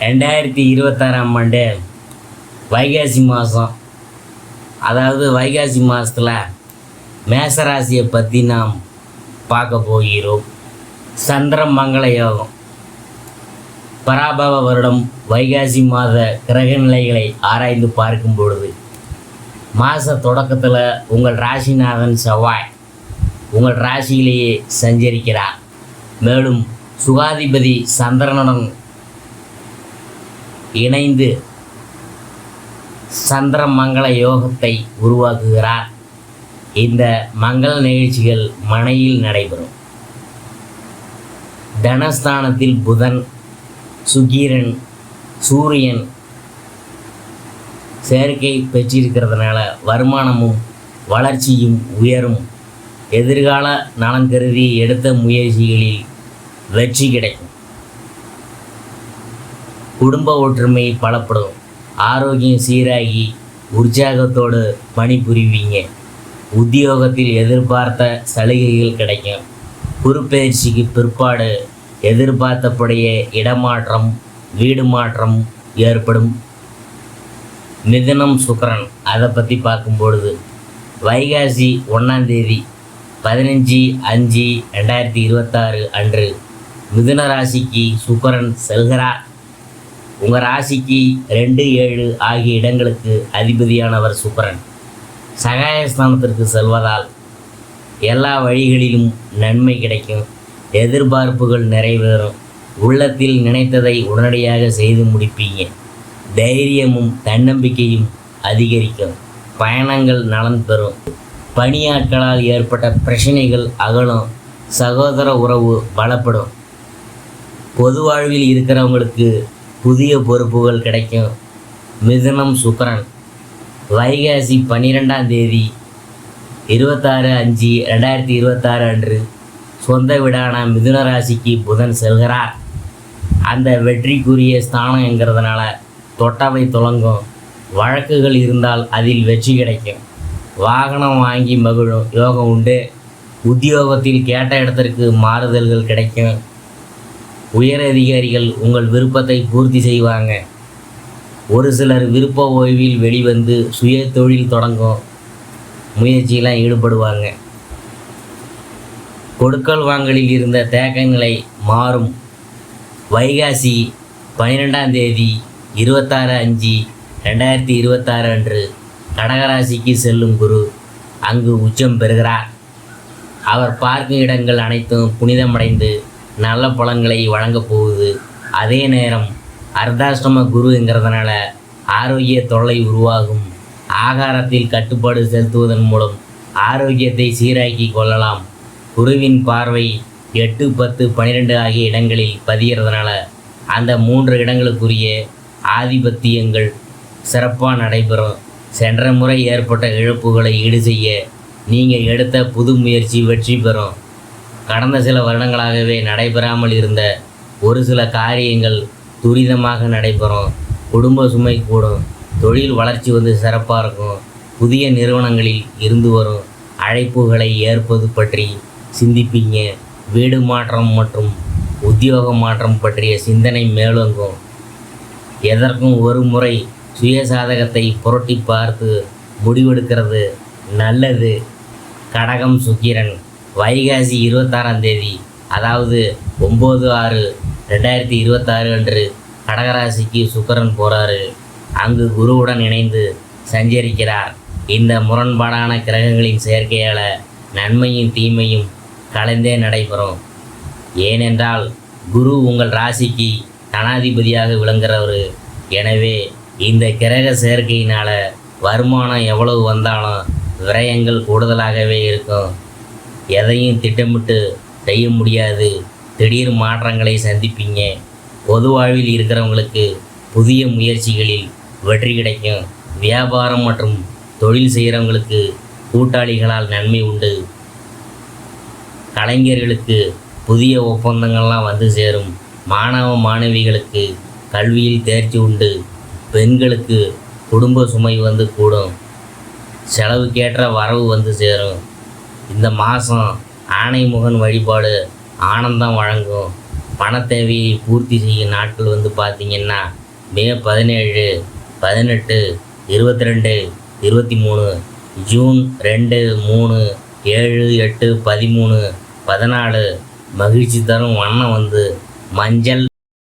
2026ஆம் ஆண்டு வைகாசி மாதம், அதாவது வைகாசி மாதத்தில் மேசராசியை பற்றி நாம் பார்க்க போகிறோம். சந்திர மங்கள யோகம். பராபவ வருடம் வைகாசி மாத கிரக நிலைகளை ஆராய்ந்து பார்க்கும் பொழுது மாத தொடக்கத்தில் உங்கள் ராசிநாதன் செவ்வாய் உங்கள் ராசியிலேயே சஞ்சரிக்கிறார். மேலும் சுகாதிபதி சந்திரனுடன் இணைந்து சந்திர மங்கள யோகத்தை உருவாக்குகிறார். இந்த மங்கள நிகழ்ச்சிகள் மனையில் நடைபெறும். தனஸ்தானத்தில் புதன், சுக்கிரன், சூரியன் சேர்க்கை பெற்றிருக்கிறதுனால வருமானமும் வளர்ச்சியும் உயரும். எதிர்கால நலன் கருதி எடுத்த முயற்சிகளில் வெற்றி கிடைக்கும். குடும்ப ஒற்றுமை பலப்படும். ஆரோக்கியம் சீராகி உற்சாகத்தோடு பணிபுரிவீங்க. உத்தியோகத்தில் எதிர்பார்த்த சலுகைகள் கிடைக்கும். பொறுப்பெயர்ச்சிக்கு பிற்பாடு எதிர்பார்த்தபடியே இடமாற்றம், வீடு மாற்றம் ஏற்படும். மிதுனம் சுக்கிரன், அதை பற்றி பார்க்கும்பொழுது வைகாசி 1ஆம் தேதி 15/5/2026 அன்று மிதுன ராசிக்கு சுக்கிரன் செல்கிறார். உங்கள் ராசிக்கு 2, 7 ஆகிய இடங்களுக்கு அதிபதியானவர் சுக்கிரன் சகாயஸ்தானத்திற்கு செல்வதால் எல்லா வழிகளிலும் நன்மை கிடைக்கும். எதிர்பார்ப்புகள் நிறைவேறும். உள்ளத்தில் நினைத்ததை உடனடியாக செய்து முடிப்பீங்க. தைரியமும் தன்னம்பிக்கையும் அதிகரிக்கும். பயணங்கள் நலன் பெறும். பணியாட்களால் ஏற்பட்ட பிரச்சனைகள் அகலும். சகோதர உறவு பலப்படும். பொது வாழ்வில் இருக்கிறவங்களுக்கு புதிய பொறுப்புகள் கிடைக்கும். மிதுனம் சுக்கிரன் வைகாசி 12ஆம் தேதி 26/5/2026 அன்று சொந்த வீடான மிதுன ராசிக்கு புதன் செல்கிறார். அந்த வெற்றிக்குரிய ஸ்தானம் என்கிறதுனால தொட்டவை துலங்கும். வழக்குகள் இருந்தால் அதில் வெற்றி கிடைக்கும். வாகனம் வாங்கி மகிழும் யோகம் உண்டு. உத்தியோகத்தில் கேட்ட இடத்திற்கு மாறுதல்கள் கிடைக்கும். உயர் அதிகாரிகள் உங்கள் விருப்பத்தை பூர்த்தி செய்வாங்க. ஒரு சிலர் விருப்ப ஓய்வில் வெளிவந்து சுய தொழில் தொடங்கும் முயற்சியெல்லாம் ஈடுபடுவாங்க. கொடுக்கல் வாங்கலில் இருந்த தேக்கங்களை மாறும். வைகாசி 12ஆம் தேதி 26/5/2026 அன்று கடகராசிக்கு செல்லும் குரு அங்கு உச்சம் பெறுகிறார். அவர் பார்க்கும் இடங்கள் அனைத்தும் புனிதமடைந்து நல்ல பலன்களை வழங்கப் போகுது. அதே நேரம் அர்த்தாஷ்டம குருங்கிறதுனால ஆரோக்கிய தொல்லை உருவாகும். ஆகாரத்தில் கட்டுப்பாடு செலுத்துவதன் மூலம் ஆரோக்கியத்தை சீராக்கி கொள்ளலாம். குருவின் பார்வை 8, 10, 12 ஆகிய இடங்களில் பதிகிறதுனால அந்த 3 இடங்களுக்குரிய ஆதிபத்தியங்கள் சிறப்பாக நடைபெறும். சென்ற முறை ஏற்பட்ட இழப்புகளை ஈடு செய்ய நீங்கள் எடுத்த புது முயற்சி வெற்றி பெறும். கடந்த சில வருடங்களாகவே நடைபெறாமல் இருந்த ஒரு சில காரியங்கள் துரிதமாக நடைபெறும். குடும்ப சுமை கூடும். தொழில் வளர்ச்சி வந்து சிறப்பாக இருக்கும். புதிய நிறுவனங்களில் இருந்து வரும் அழைப்புகளை ஏற்பது பற்றி சிந்திப்பீங்க. வீடு மாற்றம் மற்றும் உத்தியோக மாற்றம் பற்றிய சிந்தனை மேலோங்கும். எதற்கும் ஒரு முறை சுயசாதகத்தை புரட்டி பார்த்து முடிவெடுக்கிறது நல்லது. கடகம் சுக்கிரன் வைகாசி 26ஆம் தேதி, அதாவது 9/6/2026 அன்று கடகராசிக்கு சுக்கிரன் போகிறாரு. அங்கு குருவுடன் இணைந்து சஞ்சரிக்கிறார். இந்த முரண்பாடான கிரகங்களின் சேர்க்கையால் நன்மையும் தீமையும் கலந்தே நடைபெறும். ஏனென்றால் குரு உங்கள் ராசிக்கு தனாதிபதியாக விளங்குகிறவர். எனவே இந்த கிரக சேர்க்கையினால் வருமானம் எவ்வளவு வந்தாலும் விரயங்கள் கூடுதலாகவே இருக்கும். எதையும் திட்டமிட்டு செய்ய முடியாது. திடீர் மாற்றங்களை சந்திப்பீங்க. பொது வாழ்வில் இருக்கிறவங்களுக்கு புதிய முயற்சிகளில் வெற்றி கிடைக்கும். வியாபாரம் மற்றும் தொழில் செய்கிறவங்களுக்கு கூட்டாளிகளால் நன்மை உண்டு. கலைஞர்களுக்கு புதிய ஒப்பந்தங்கள்லாம் வந்து சேரும். மாணவ மாணவிகளுக்கு கல்வியில் தேர்ச்சி உண்டு. பெண்களுக்கு குடும்ப சுமை வந்து கூடும். செலவுக்கேற்ற வரவு வந்து சேரும். இந்த மாதம் ஆணைமுகன் வழிபாடு ஆனந்தம் வழங்கும். பண தேவையை பூர்த்தி செய்யும் நாட்கள் வந்து பார்த்திங்கன்னா மே 17, 18, 22, 23, ஜூன் 2, 3, 7, 8, 13, 14. மகிழ்ச்சி தரும் வண்ணம் வந்து மஞ்சள்